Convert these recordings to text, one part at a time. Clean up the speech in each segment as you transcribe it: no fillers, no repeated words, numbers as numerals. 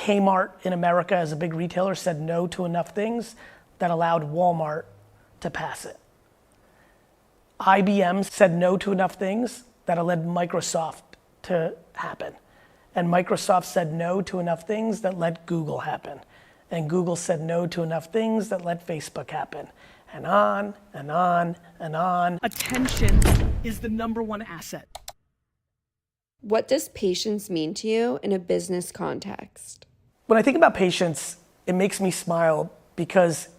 Kmart in America as a big retailer said no to enough things that allowed Walmart to pass it. IBM said no to enough things that led Microsoft to happen. And Microsoft said no to enough things that let Google happen. And Google said no to enough things that let Facebook happen. And on, and on, and on. Attention is the #1 asset. What does patience mean to you in a business context? When I think about patience, it makes me smile because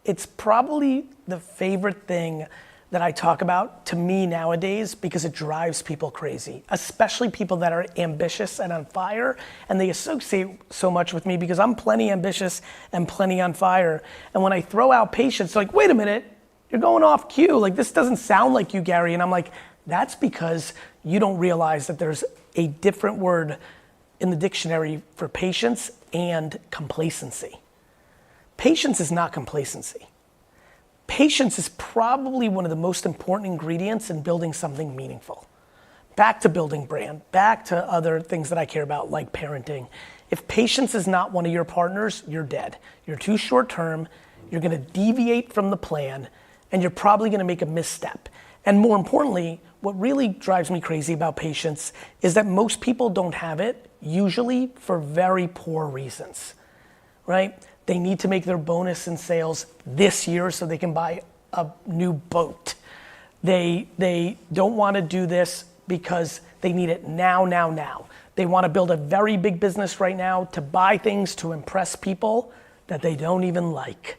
it's probably the favorite thing that I talk about to me nowadays because it drives people crazy, especially people that are ambitious and on fire, and they associate so much with me because I'm plenty ambitious and plenty on fire. And when I throw out patience, they're like, wait a minute, you're going off cue. Like, this doesn't sound like you, Gary. And I'm like, that's because you don't realize that there's a different word in the dictionary for patience and complacency. Patience is not complacency. Patience is probably one of the most important ingredients in building something meaningful. Back to building brand, back to other things that I care about, like parenting. If patience is not one of your partners, you're dead. You're too short term, you're gonna deviate from the plan, and you're probably gonna make a misstep. And more importantly, what really drives me crazy about patience is that most people don't have it, usually for very poor reasons, right? They need to make their bonus in sales this year so they can buy a new boat. They don't want to do this because they need it now. They want to build a very big business right now to buy things to impress people that they don't even like.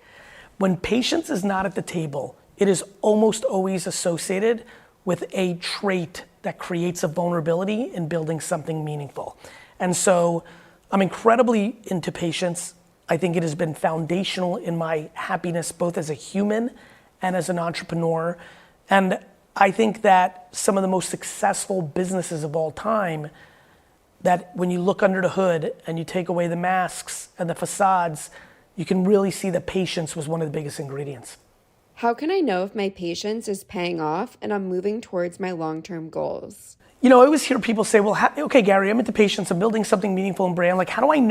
When patience is not at the table, it is almost always associated with a trait that creates a vulnerability in building something meaningful. And so I'm incredibly into patience. I think it has been foundational in my happiness, both as a human and as an entrepreneur. And I think that some of the most successful businesses of all time, that when you look under the hood and you take away the masks and the facades, you can really see that patience was one of the biggest ingredients. How can I know if my patience is paying off and I'm moving towards my long-term goals? You know, I always hear people say, well, okay, Gary, I'm into patience, I'm building something meaningful in brand. Like, how do I know